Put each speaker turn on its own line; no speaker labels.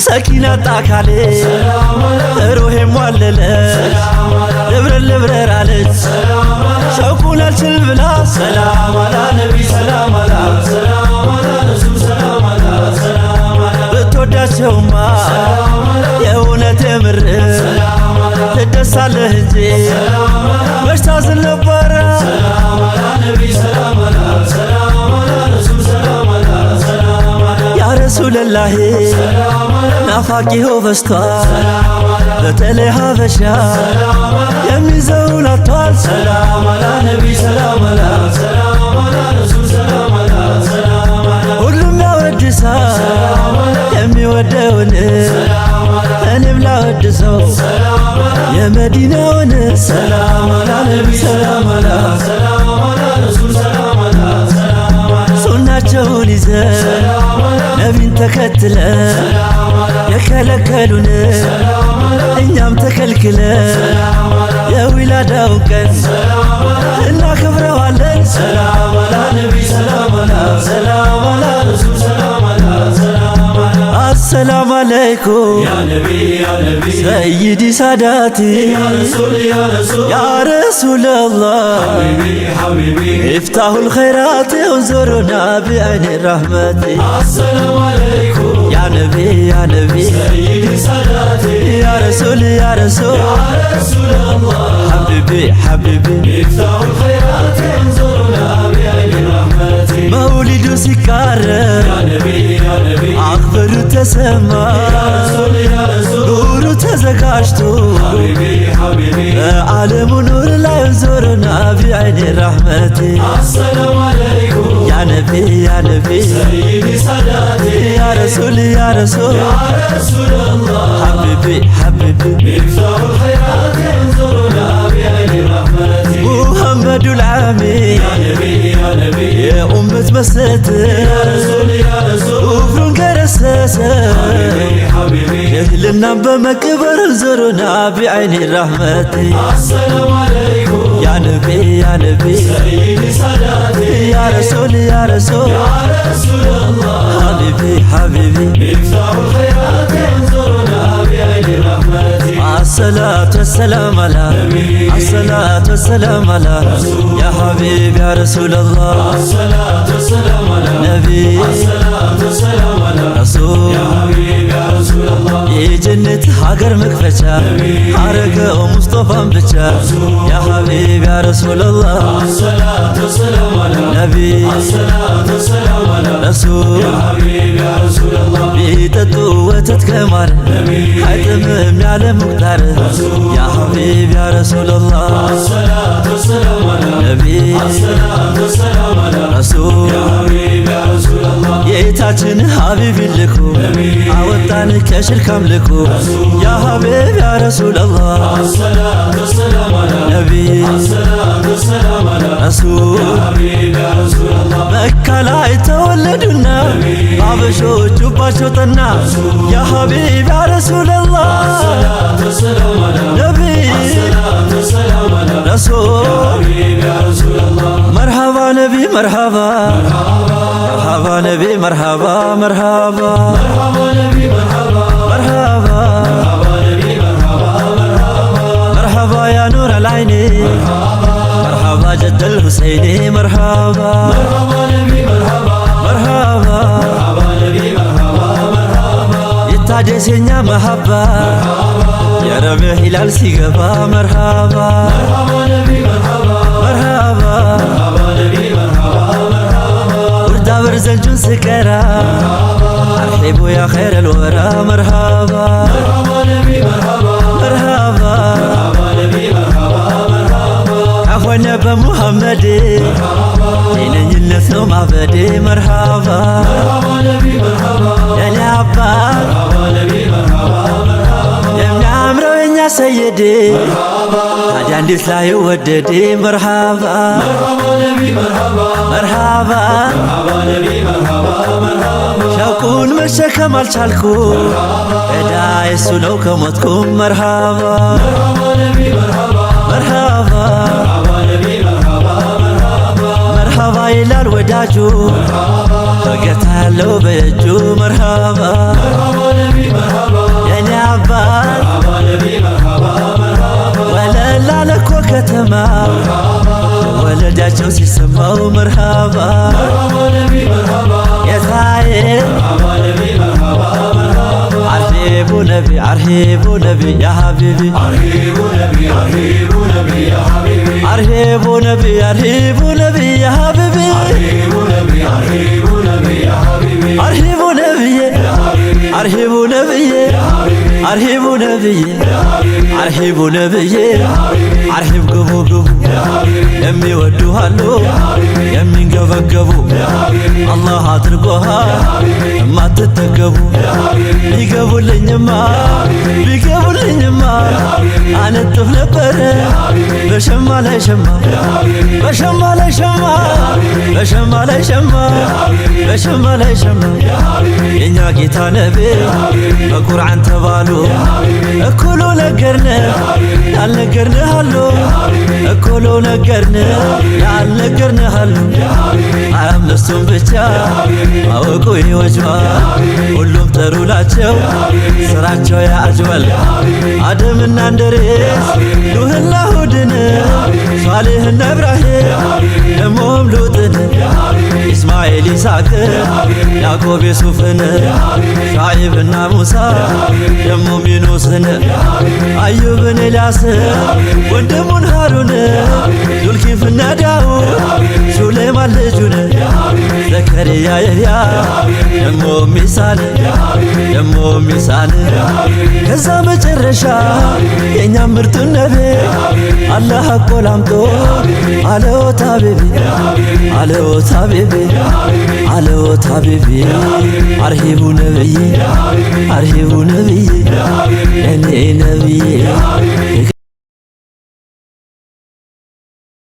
ሰኪናት አካሌ ሩሄ ሟለለ ልብረር ልብረር አለች ሸውቁን አልችል ብላ ሰላም አላ ነቢ ሰላም አላ ብትወዳቸውማ የእውነት የምር ትደሳለህ እንጂ መች ታዝን ነበረ ያ ረሱለላህ ናፋቂው በስቷል በተለይ ሀበሻ የሚዘውን አጥቷል ሰላም አላ ነቢ ሰላም አላ ሁሉም ያወድሳል የሚወደውን እኔም ላወድሰው የመዲናውን ሰላም አላ ነቢ ሰላም አላ ሱናቸውን ይዘን ነቢን ተከትለን የከለከሉን እኛም ተከልክለን የዊላዳውን ቀን እናከብረዋለን ሰላም አላ ነቢ ሰላም አላ ሰላም አላ ረሱል ሰላም አላ السلام عليكم
يا نبي يا نبي
سيدي ساداتي
يا رسول يا رسول
يا رسول الله
حبيبي حبيبي
افتحوا الخيرات وانظرونا بعين الرحمة
السلام عليكم
يا نبي يا نبي
سيدي ساداتي
يا رسول يا رسول
يا رسول الله
حبيبي حبيبي
افتحوا الخيرات وانظرونا بعين الرحمة
مولد سكارة
يا نبي يا نبي
أخبر تسمى
يا رسول يا رسول
نور تزكاشتو
حبيبي حبيبي
عالم نور لا ينظرنا بعين الرحمة
السلام عليكم
يا نبي يا نبي
سيدي ساداتي
يا رسول يا رسول
يا رسول الله
حبيبي حبيبي
مفتاح الخيرات انظرنا بعين الرحمة
محمد العامي
يا نبي يا نبي
يا أمة مسته
يا رسول يا رسول
وفرن كرساسه
حبيبي حبيبي
يهلنا بمكبر انظرنا بعين الرحمة
السلام عليكم
يا نبي يا نبي
سيدي ساداتي
يا رسول يا رسول
يا رسول الله
حبيبي حبيبي
مفتاح الخيرات انظرنا بعين الرحمة
الصلاة والسلام على الصلاة والسلام على يا حبيب يا رسول الله
الصلاة والسلام على
نبي
الصلاة والسلام على
رسول
يا حبيب يا رسول الله
የጀነት ሀገር መክፈቻ አረገው ሙስጠፋን ብቻ ያ ሐቢብ ያ ረሱላላህ
الصلاة والسلام على
ነቢ
الصلاة والسلام على
ረሱል
يا حبيب يا رسول الله
ቢጠጡ ወተት ከማር አይጥምም ያለ ሙቅዳር ያ ሐቢብ ያ ረሱላላህ
الصلاة والسلام على
ነቢ
الصلاة والسلام على
ረሱል
يا حبيب يا رسول الله
ጌታችን ሐቢብ ልኩ አወጣን ከሽርክ አምልኮ ያ ሐቢብ ያ ረሱላላህ
الصلاة والسلام على
ነቢ
الصلاة والسلام على
ረሱል
يا حبيب يا رسول الله
መካ ላይ ተወለዱና አበሾቹ ባቸው ጠና ያ ሐቢብ ያ ረሱላላህ
الصلاة والسلام على
ነቢ
الصلاة والسلام على
ረሱል
حبيب يا رسول الله
መርሐባ ነቢ መርሐባ መርሐባ ነቢ መርሐባ መርሐባ
مرحبا نبي مرحبا
መርሐባ
مرحبا نبي مرحبا مرحبا
መርሐባ ያ ኑር አልዓይኒ መርሐባ ጀደ አልሁሰይኒ መርሐባ
مرحبا نبي مرحبا
መርሐባ
مرحبا نبي مرحبا مرحبا
ይታደስ የኛ መሐባ የረቢዕ ሂላል ሲገባ መርሐባ
مرحبا نبي مرحبا
መርሐባ
مرحبا نبي مرحبا مرحبا
ውርዳ በርዘንጁን ስቀራ አርሒቡ ያ ኸይረ ልወራ መርሐባ
مرحبا نبي مرحبا
መርሐባ
مرحبا نبي مرحبا مرحبا
አኾነ በሙሐመድ ጤነኝነት ነው ማበዴ መርሐባ
مرحبا نبي مرحبا
የኔ አባት
مرحبا نبي مرحبا مرحبا
የሚያምረው የኛ ሰየዴ ታዲያ እንዴት ላይ ወደዴ መርሐባ
مرحبا نبي مرحبا
መርሐባ
مرحبا نبي مرحبا مرحبا
ሸውቁን መሸከም አልቻልኩ ዕዳ የሱ ነው ከሞትኩም መርሐባ
مرحبا نبي مرحبا
መርሐባ
مرحبا نبي مرحبا مرحبا
መርሐባ ይላል ወዳጁ ፈገግታ ያለው በእጁ መርሐባ
مرحبا نبي مرحبا
ነቢ አርሂቡ ነቢ ያ ሀቢቢ
أرهب نبي أرهب نبي يا حبيبي
አርሂቡ ነቢ አርሂቡ ነቢ ያ ሀቢቢ
أرهب نبي أرهب نبي يا حبيبي
አርሂቡ ነቢዬ አርሂቡ ነቢዬ አርሂቡ ነቢዬ አርሂቡ ነቢዬ አርሂብ ግቡ ግቡ የሚወዱሃሉ የሚንገበገቡ አላህ አድርጎሃል እማትጠገቡ ቢገቡልኝማ ቢገቡልኝማ አነጥፍ ነበረ በሸማ ላይ ሸማ በሸማ ላይ ሸማ በሸማ ላይ ሸማ በሸማ ላይ ሸማ የኛ ጌታ ነቢ በቁርአን ተባሉ እኩሉ ነገርነ ያልነገርንህ አሉ እኩሉ ነገርነ ያልነገርንህ አሉ አምስቱን ብቻ ማወቁ ይወጅባል ሁሉም ጠሩላቸው ስራቸው ያጅበል አደምና እንድሪስ ኑህና ሁድን ሷሊህና ኢብራሂም ደሞም ሉጥን ኢስማኤል ይስሐቅ ያዕቆብ ዩሱፍን ሻዒብና ሙሳ ደሞም ዩኑስን አዩብን ኤልያስን ወንድሙን ሃሩን ዙልኪፍና ዳውድ ሱሌማን ልጁን ዘከርያ የህያ ደሞም ሚሳን ደሞም ሚሳን ከዛ መጨረሻ የኛ ምርጡን ነቢ አላህ አቆላምጦ አለዎት ሀቢቢ አለዎት ሀቢቢ አለዎት ሀቢቢ አርሂቡ ነብይ አርሂቡ ነብይ እኔ ነብይ